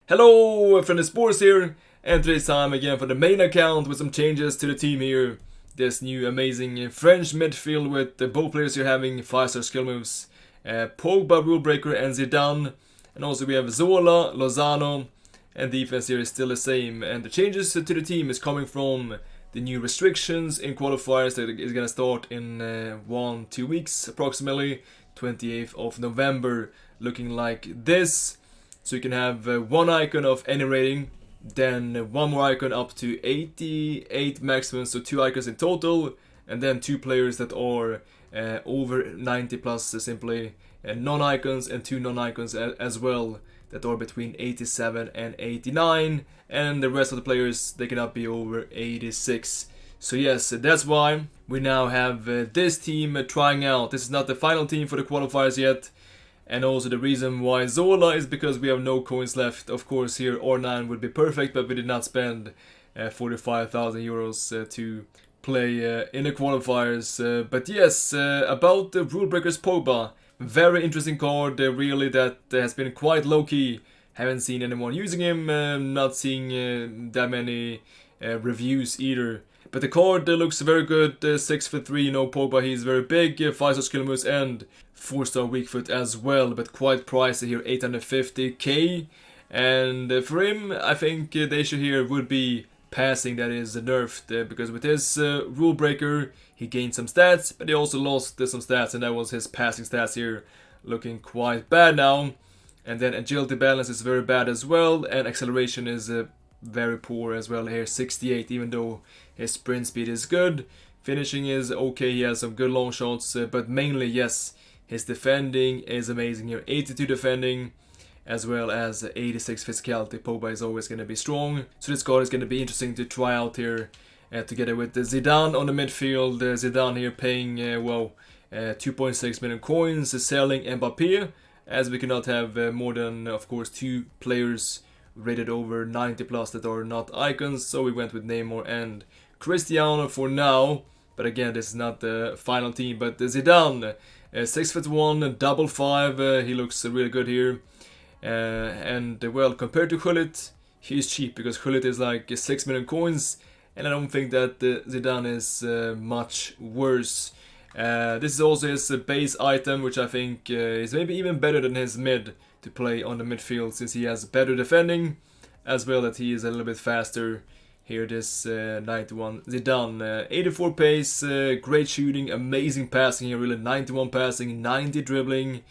Hello, friend Sports here, and today's time again for the main account with some changes to the team here. This new amazing French midfield with both players here having 5-star skill moves. Pogba, Rulebreaker and Zidane. And also we have Zola, Lozano, and defense here is still the same. And the changes to the team is coming from the new restrictions in qualifiers that is going to start in 1-2 weeks approximately. 28th of November, looking like this. So you can have one icon of any rating, then one more icon up to 88 maximum, so 2 icons in total, and then 2 players that are over 90 plus simply, and non-icons, and 2 non-icons as well that are between 87 and 89, and the rest of the players, they cannot be over 86. So yes, that's why we now have this team trying out. This is not the final team for the qualifiers yet. And also the reason why Zola is because we have no coins left. Of course here R9 would be perfect, but we did not spend 45,000 euros to play in the qualifiers. But yes, about the Rulebreaker Pogba. Very interesting card, really, that has been quite low-key. Haven't seen anyone using him, not seeing that many reviews either. But the card looks very good, 6'3", you know, Pogba, he's very big, 5-star skill moves and 4-star weak foot as well, but quite pricey here, 850k. And for him, I think the issue here would be passing that is nerfed, because with his Rulebreaker, he gained some stats, but he also lost some stats, and that was his passing stats here, looking quite bad now. And then agility balance is very bad as well, and acceleration is very poor as well here, 68, even though his sprint speed is good. Finishing is okay, he has some good long shots, but mainly, yes, his defending is amazing here, 82 defending, as well as 86 physicality. Pogba is always going to be strong, so this card is going to be interesting to try out here, together with Zidane on the midfield. Zidane here paying, 2.6 million coins, selling Mbappé, as we cannot have more than, of course, 2 players rated over 90 plus that are not icons, so we went with Neymar and Cristiano for now. But again, this is not the final team. But Zidane, 6'1", double 5, he looks really good here. And well, compared to Gullit, he's cheap because Gullit is like 6 million coins, and I don't think that Zidane is much worse. This is also his base item, which I think is maybe even better than his mid to play on the midfield, since he has better defending, as well that he is a little bit faster. Here this 91 Zidane, 84 pace, great shooting, amazing passing here, really, 91 passing, 90 dribbling,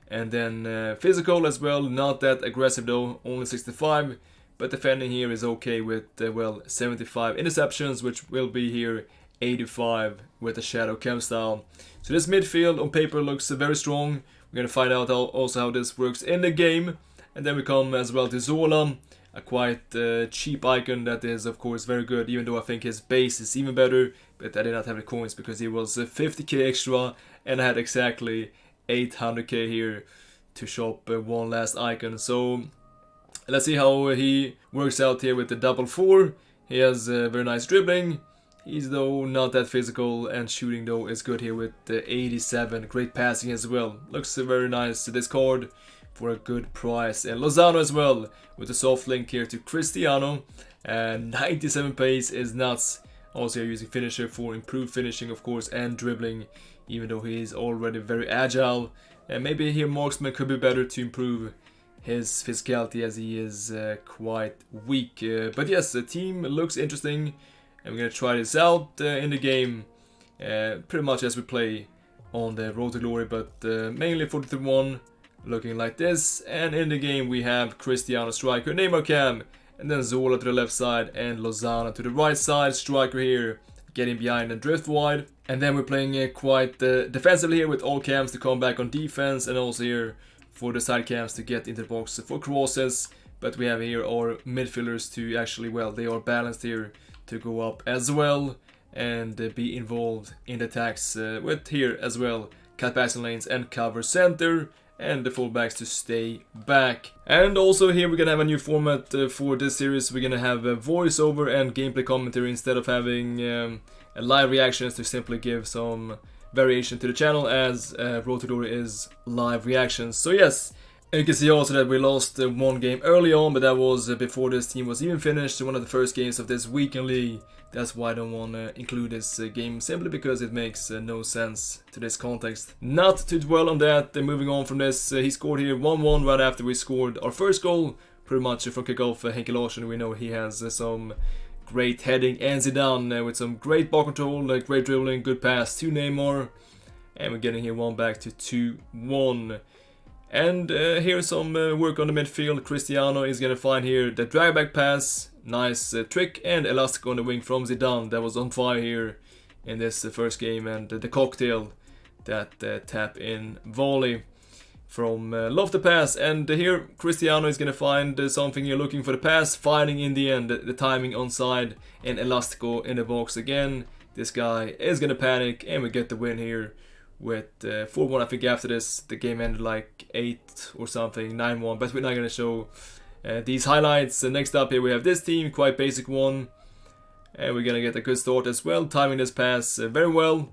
and then physical as well, not that aggressive though, only 65, but defending here is okay with, 75 interceptions, which will be here 85 with the shadow cam style. So this midfield on paper looks very strong. We're going to find out also how this works in the game. And then we come as well to Zola, a quite cheap icon that is of course very good, even though I think his base is even better. But I did not have the coins because he was 50k extra, and I had exactly 800k here to shop one last icon. So let's see how he works out here with the double 4. He has very nice dribbling. He's though not that physical, and shooting though is good here with 87. Great passing as well. Looks very nice, this card, for a good price. And Lozano as well, with a soft link here to Cristiano. And 97 pace is nuts. Also you're using finisher for improved finishing, of course, and dribbling, even though he is already very agile. And maybe here marksman could be better to improve his physicality, as he is quite weak. But yes, the team looks interesting. And we're going to try this out in the game, pretty much as we play on the Road to Glory, but mainly 43-1, looking like this. And in the game we have Cristiano striker, Neymar cam, and then Zola to the left side, and Lozano to the right side. Striker here, getting behind and drift wide. And then we're playing quite defensively here with all cams to come back on defense, and also here for the side cams to get into the box for crosses. But we have here our midfielders to actually, they are balanced here to go up as well and be involved in the attacks, with here as well cut passing lanes and cover center, and the fullbacks to stay back. And also here we're gonna have a new format for this series. We're gonna have a voiceover and gameplay commentary instead of having live reactions, to simply give some variation to the channel, as Road to Glory is live reactions. So yes, And you can see also that we lost one game early on, but that was before this team was even finished. One of the first games of this weekend league. That's why I don't want to include this game, simply because it makes no sense to this context. Not to dwell on that, moving on from this, he scored here 1-1 right after we scored our first goal. Pretty much from kickoff, Henke Larsson. We know he has some great heading, and Zidane with some great ball control, great dribbling, good pass to Neymar. And we're getting here one back to 2-1. And here's some work on the midfield. Cristiano is going to find here the drag back pass. Nice trick and elastic on the wing from Zidane. That was on fire here in this first game. And the cocktail, that tap in volley from Love the pass. And here Cristiano is going to find something here, looking for the pass. Finding in the end the timing onside, and Elastico in the box again. This guy is going to panic, and we get the win here with 4-1. I think after this the game ended like 8 or something, 9-1, but we're not going to show these highlights. Next up here we have this team, quite basic one, and we're going to get a good start as well, timing this pass very well.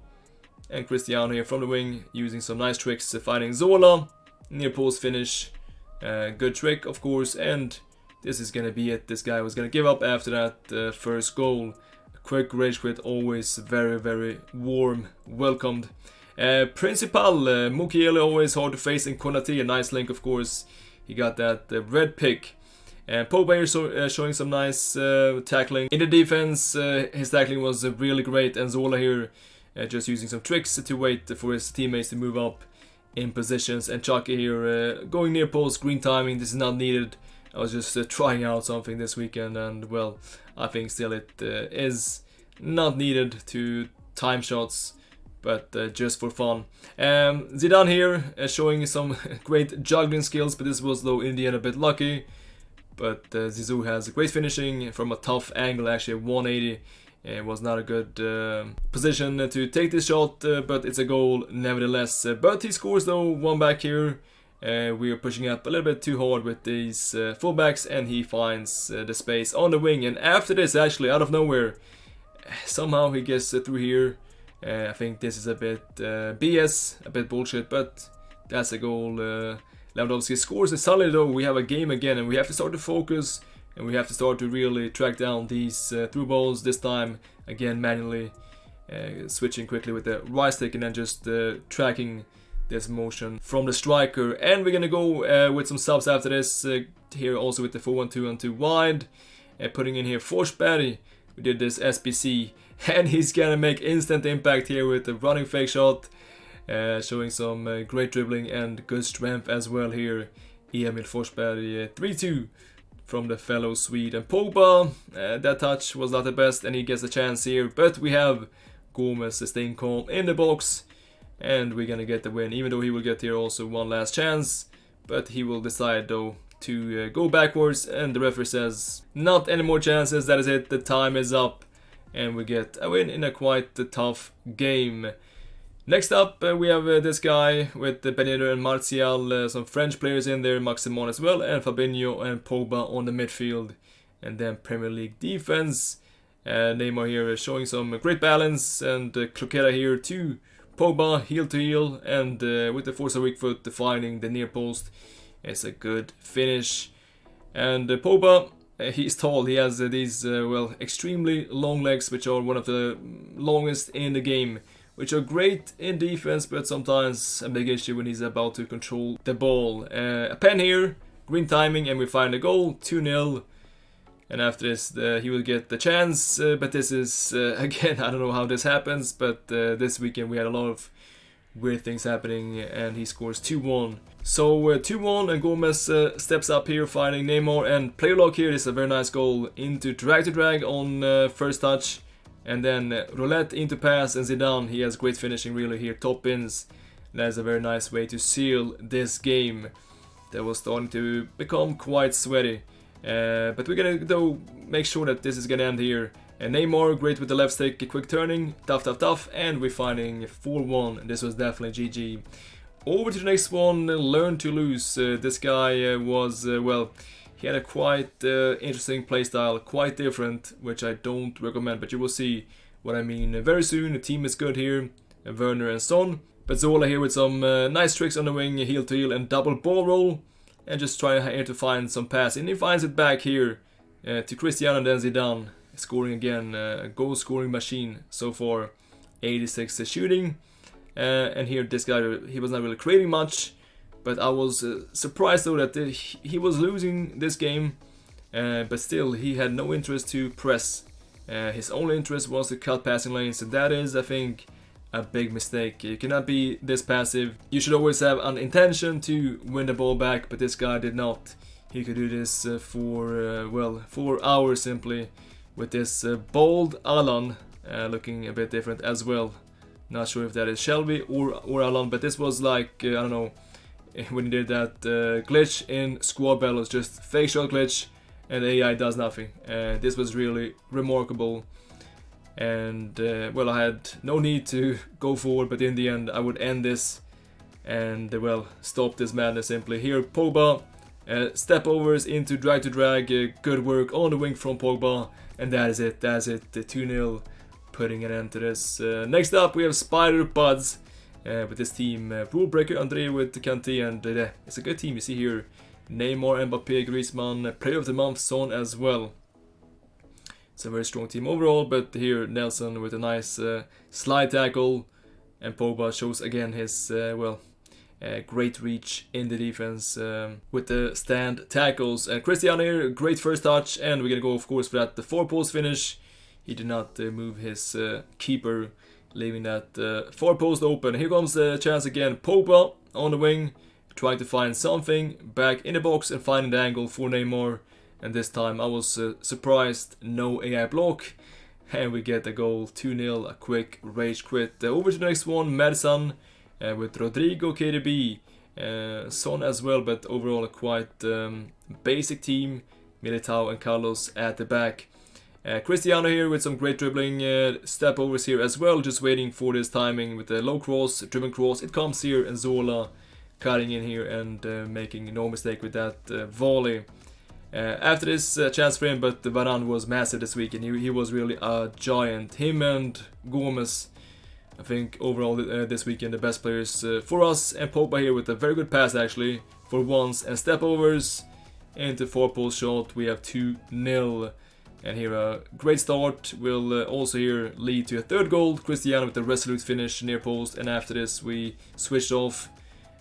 And Cristiano here from the wing using some nice tricks, finding Zola, near post finish, good trick of course, and this is going to be it. This guy was going to give up after that first goal. A quick rage quit, always very warm welcomed. Principal, Mukiele always hard to face in Konate, a nice link of course. He got that red pick. And Pogba here showing some nice tackling. In the defense, his tackling was really great, and Zola here just using some tricks to wait for his teammates to move up in positions. And Chucky here going near post, green timing, this is not needed. I was just trying out something this weekend, and well, I think still it is not needed to time shots, but just for fun. Zidane here showing some great juggling skills, but this was though in the end a bit lucky. But Zizou has great finishing from a tough angle, actually 180. It was not a good position to take this shot, but it's a goal nevertheless. But he scores though, one back here. We are pushing up a little bit too hard with these fullbacks, and he finds the space on the wing. And after this, actually out of nowhere, somehow he gets through here. I think this is a bit BS, a bit bullshit, but that's a goal. Lewandowski scores, and suddenly though we have a game again, and we have to start to focus, and we have to start to really track down these through balls, this time again manually, switching quickly with the right stick and then just tracking this motion from the striker. And we're gonna go with some subs after this, here also with the 4-1-2 and 2 wide, putting in here Forsberg. We did this SBC, and he's gonna make instant impact here with the running fake shot, showing some great dribbling and good strength as well here. Emil Forsberg, 3-2 from the fellow Swede. And Pogba, that touch was not the best, and he gets a chance here, but we have Gomez staying calm in the box, and we're gonna get the win, even though he will get here also one last chance, but he will decide though to go backwards, and the referee says not any more chances, that is it, the time is up, and we get a win in a quite tough game. Next up we have this guy with Benito and Martial, some French players in there, Maximon as well, and Fabinho and Pogba on the midfield. And then Premier League defense, Neymar here showing some great balance, and Cloqueta here to Pogba, heel to heel, and with the force of weak foot finding the near post. It's a good finish. And Pogba, he's tall, he has these well, extremely long legs, which are one of the longest in the game, which are great in defense, but sometimes a big issue when he's about to control the ball. A pen here, green timing, and we find a goal, 2-0. And after this, he will get the chance, but this is, again, I don't know how this happens, but this weekend we had a lot of weird things happening, and he scores 2-1. So 2-1, and Gomez steps up here, finding Neymar, and player lock here is a very nice goal into drag to drag on first touch. And then roulette into pass, and Zidane, he has great finishing really here, top ins. That's a very nice way to seal this game that was starting to become quite sweaty. But we're gonna though make sure that this is gonna end here. And Neymar, great with the left stick, quick turning, tough, and we're finding 4-1. This was definitely GG. Over to the next one, Learn to Lose. This guy was, well, he had a quite interesting playstyle, quite different, which I don't recommend, but you will see what I mean very soon. The team is good here, Werner and Son. But Zola here with some nice tricks on the wing, heel to heel and double ball roll. and just trying here to find some pass. And he finds it back here to Cristiano and then Zidane. Scoring again, a goal scoring machine so far. 86 shooting. And here this guy, he was not really creating much. But I was surprised though that he was losing this game. But still, he had no interest to press. His only interest was to cut passing lanes. So that is, I think, a big mistake. You cannot be this passive. You should always have an intention to win the ball back, but this guy did not. He could do this for, well, 4 hours simply with this bold Alan looking a bit different as well. Not sure if that is Shelby or Alan, but this was like, I don't know, when he did that glitch in Squad Battles, just fake shot glitch and AI does nothing. This was really remarkable. And well, I had no need to go forward, but in the end I would end this and well, stop this madness simply. Here Pogba, step overs into drag to drag, good work on the wing from Pogba, and that is it, the 2-0, putting an end to this. Next up we have Spider Buds with this team, Rulebreaker, Andre with Kanté, and it's a good team. You see here Neymar, Mbappé, Griezmann, Player of the Month, Son as well. It's a very strong team overall, but here Nelson with a nice slide tackle, and Pogba shows again his great reach in the defense with the stand tackles. And Cristiano here, great first touch, and we're gonna go of course for that the 4-post finish. He did not move his keeper, leaving that 4-post open. Here comes the chance again. Pogba on the wing, trying to find something back in the box and finding the angle for Neymar. And this time I was surprised, no AI block, and we get a goal, 2-0, a quick rage quit. Over to the next one, Madison with Rodrigo, KDB, Son as well, but overall a quite basic team. Militao and Carlos at the back. Cristiano here with some great dribbling, step overs here as well, just waiting for this timing with the low cross, driven cross. It comes here, and Zola cutting in here and making no mistake with that volley. After this chance for him, but Varane was massive this week, and he was really a giant. Him and Gomez, I think overall this weekend the best players for us. And Pogba here with a very good pass actually for once, and step overs into 4-post shot. We have 2-0, and here a great start will also here lead to a third goal. Cristiano with a resolute finish near post, and after this we switched off.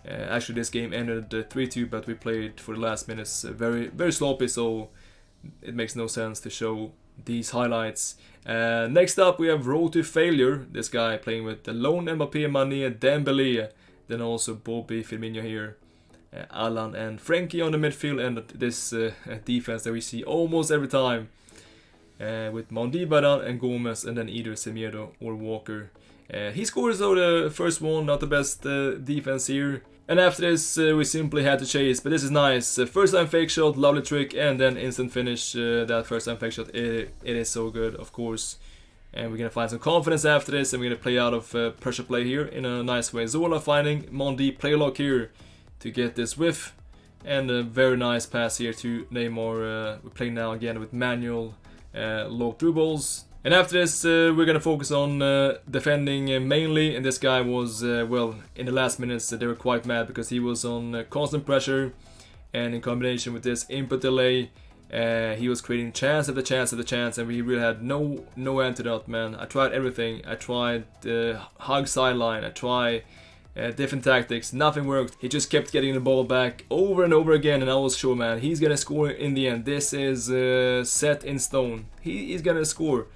Actually this game ended 3-2, but we played for the last minutes very sloppy, so it makes no sense to show these highlights. Next up we have Road to Failure, this guy playing with the lone Mbappé, Mané, Dembélé, then also Bobby, Firmino here, Alan and Frankie on the midfield, and this defense that we see almost every time with Mondi, Varane and Gomez, and then either Semedo or Walker. He scores though the first one, not the best defense here. And after this we simply had to chase, but this is nice. First time fake shot, lovely trick, and then instant finish. That first time fake shot, it is so good, of course. And we're gonna find some confidence after this, and we're gonna play out of pressure play here in a nice way. Zola finding Mondi, play lock here to get this whiff. And a very nice pass here to Neymar. We're playing now again with manual low through balls. And after this, we're gonna focus on defending mainly, and this guy was, well, in the last minutes they were quite mad because he was on constant pressure, and in combination with this input delay, he was creating chance after chance after chance, and we really had no antidote, man. I tried everything. I tried hug sideline, I tried different tactics, nothing worked. He just kept getting the ball back over and over again, and I was sure, man, he's gonna score in the end. This is set in stone. He is gonna score.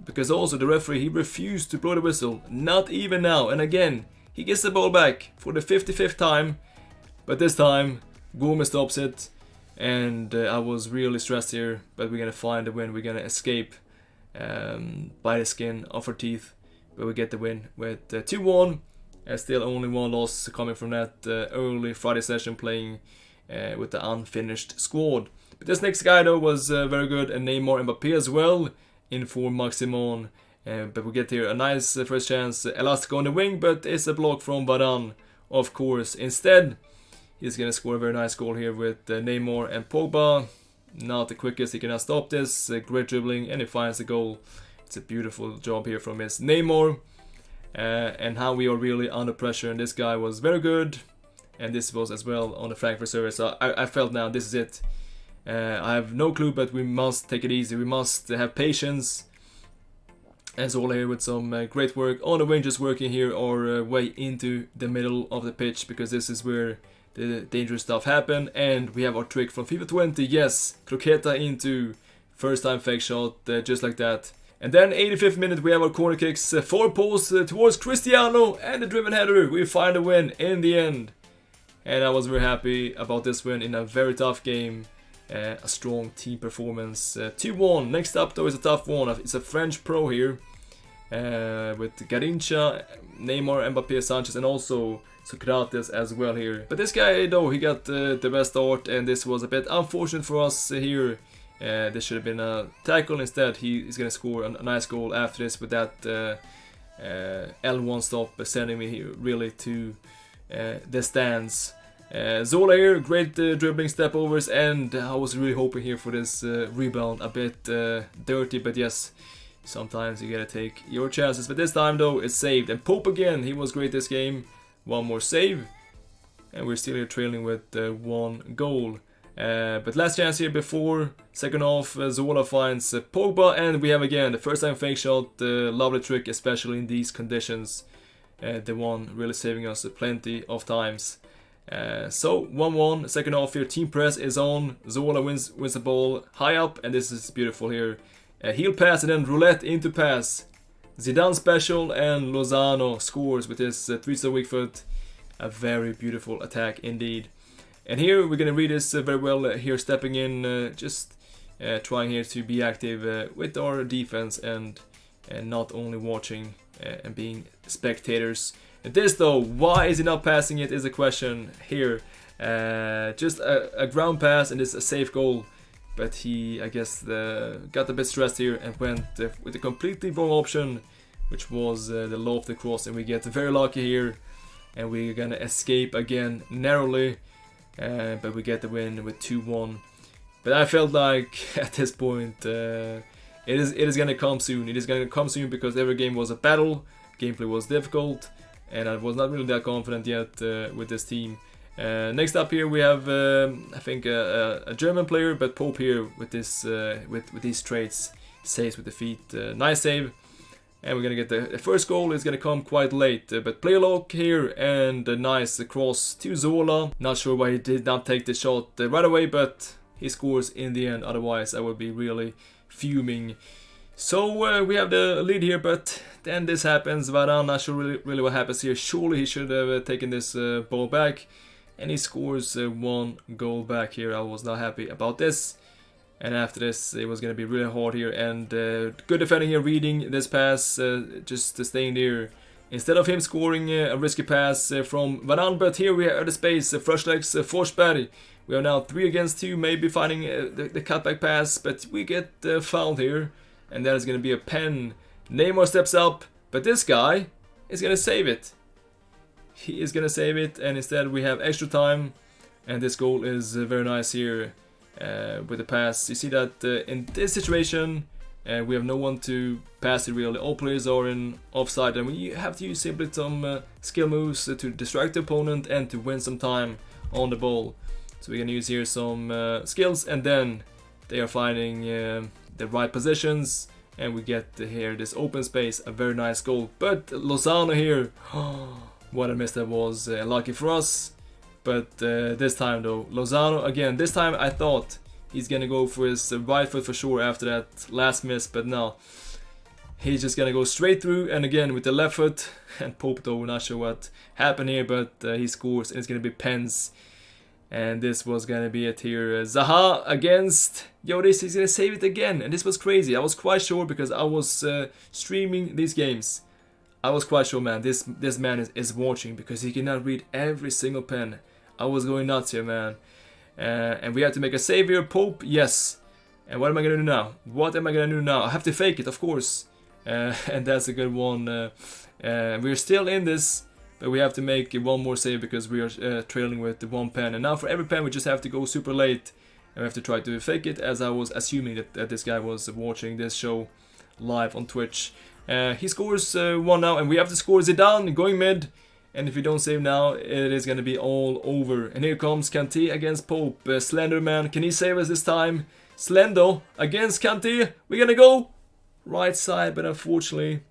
Because also the referee, he refused to blow the whistle, not even now. And again, he gets the ball back for the 55th time, but this time Gomez stops it, and I was really stressed here. But we're gonna find the win, we're gonna escape by the skin of our teeth, but we get the win with 2-1, and still only one loss coming from that early Friday session playing with the unfinished squad. But this next guy though was very good, and Neymar and Mbappé as well in for Maximon. But we get here a nice first chance, Elastic on the wing, but it's a block from Varane, of course. Instead, he's gonna score a very nice goal here with Neymar and Pogba. Not the quickest, he cannot stop this. Great dribbling, and he finds the goal. It's a beautiful job here from his Neymar. And how we are really under pressure, and this guy was very good. and this was as well on the Frankfurt server. So I felt now this is it. I have no clue, but we must take it easy. We must have patience. And Zola here with some great work on the wing, just working here our way into the middle of the pitch, because this is where the dangerous stuff happen. And we have our trick from FIFA 20. Yes, Croqueta into first time fake shot, just like that. And then 85th minute we have our corner kicks, 4 posts towards Cristiano, and the driven header. We find a win in the end. And I was very happy about this win in a very tough game. A strong team performance. 2-1. Next up though is a tough one. It's a French pro here. With Garincha, Neymar, Mbappé, Sanchez, and also Socrates as well here. But this guy though, he got the best start, and this was a bit unfortunate for us here. This should have been a tackle instead. He's gonna score a nice goal after this with that L1 stop, sending me here really to the stands. Zola here, great dribbling step overs, and I was really hoping here for this rebound, a bit dirty, but yes, sometimes you gotta take your chances. But this time though, it's saved. And Pope again, he was great this game. One more save, and we're still here trailing with 1 goal. But last chance here before second half, Zola finds Pogba, and we have again the first time fake shot, lovely trick, especially in these conditions. The one really saving us plenty of times. So 1-1, second half here, team press is on, Zola wins the ball high up, and this is beautiful here. Heel pass and then roulette into pass. Zidane special, and Lozano scores with his 3-star weak foot. A very beautiful attack indeed. And here we're gonna read this very well here, stepping in, just trying here to be active with our defense, and not only watching and being spectators. And this though, why is he not passing it is a question here. Just a ground pass, and it's a safe goal. But he, I guess, got a bit stressed here and went with a completely wrong option, which was the low of the cross. And we get very lucky here, and we're gonna escape again narrowly. But we get the win with 2-1. But I felt like at this point it is gonna come soon. It is gonna come soon, because every game was a battle, gameplay was difficult, and I was not really that confident yet with this team. Next up here we have I think a German player, but Pope here with this with these traits, saves with the feet, nice save. And we're gonna get the first goal. Is gonna come quite late, but play lock here, and a nice cross to Zola. Not sure why he did not take the shot right away, but he scores in the end. Otherwise I would be really fuming. So we have the lead here, but then this happens. Varane, not sure really what happens here. Surely he should have taken this ball back, and he scores 1 goal back here. I was not happy about this. And after this, it was going to be really hard here, and good defending here, reading this pass, just staying there. Instead of him scoring a risky pass from Varane, but here we have the space, Fröschlex, Forsberg. We are now 3 against 2, maybe finding the cutback pass, but we get fouled here, and that is going to be a pen. Neymar steps up, but this guy is going to save it. He is going to save it, and instead we have extra time, and this goal is very nice here. With the pass, you see that in this situation we have no one to pass it really. All players are in offside, and we have to use simply some skill moves to distract the opponent and to win some time on the ball. So we're gonna use here some skills, and then they are finding the right positions, and we get here this open space, a very nice goal. But Lozano here, what a miss that was, lucky for us. But this time though, Lozano again, this time I thought he's gonna go for his right foot for sure after that last miss, but no. He's just gonna go straight through, and again with the left foot, and Pope though, not sure what happened here, but he scores, and it's gonna be pens. And this was gonna be it here. Zaha against Yoris, he's gonna save it again, and this was crazy. I was quite sure, because I was streaming these games. I was quite sure, man, this man is watching, because he cannot read every single pen. I was going nuts here, man. And we have to make a save here. Pope, yes. And what am I gonna do now? What am I gonna do now? I have to fake it, of course. And that's a good one. We're still in this, but we have to make one more save, because we are trailing with the 1 pen. And now for every pen we just have to go super late, and we have to try to fake it, as I was assuming that this guy was watching this show live on Twitch. He scores 1 now, and we have to score Zidane going mid. And if you don't save now, it is going to be all over. And here comes Kanté against Pope. Slenderman, can he save us this time? Slendo against Kanté. We're going to go right side, but unfortunately,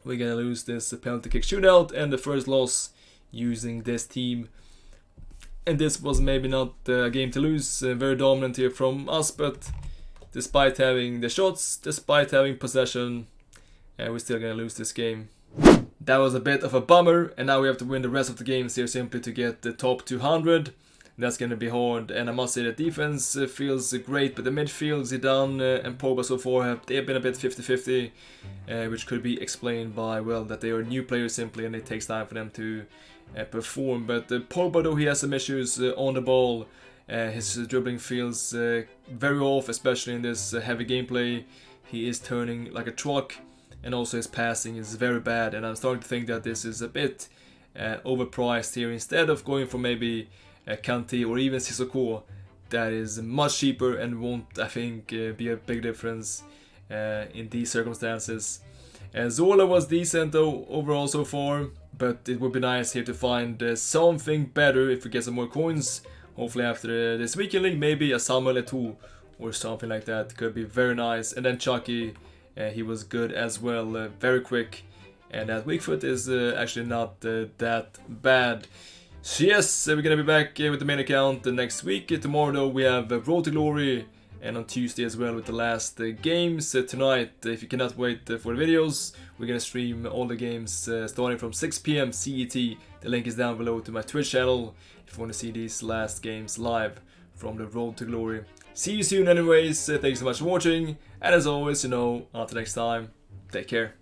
we're going to lose this penalty kick shootout and the first loss using this team. And this was maybe not a game to lose. Very dominant here from us, but despite having the shots, despite having possession, we're still going to lose this game. That was a bit of a bummer, and now we have to win the rest of the games here simply to get the top 200. That's going to be hard, and I must say that defense feels great, but the midfield, Zidane and Pogba so far, they've been a bit 50-50, which could be explained by, well, that they are new players simply, and it takes time for them to perform. But Pogba, though, he has some issues on the ball. His dribbling feels very off, especially in this heavy gameplay. He is turning like a truck. And also his passing is very bad, and I'm starting to think that this is a bit overpriced here. Instead of going for maybe Kanté or even Sissoko, that is much cheaper and won't, I think, be a big difference in these circumstances. Zola was decent though overall so far, but it would be nice here to find something better if we get some more coins. Hopefully after this weekend league, maybe a Samuel Eto'o or something like that could be very nice. And then Chucky. He was good as well, very quick, and that weak foot is actually not that bad. So yes, we're gonna be back with the main account next week. Tomorrow though we have Road to Glory, and on Tuesday as well with the last games. Tonight, if you cannot wait for the videos, we're gonna stream all the games starting from 6 PM CET. The link is down below to my Twitch channel if you want to see these last games live from the Road to Glory. See you soon anyways, thanks so much for watching, and as always, until next time, take care.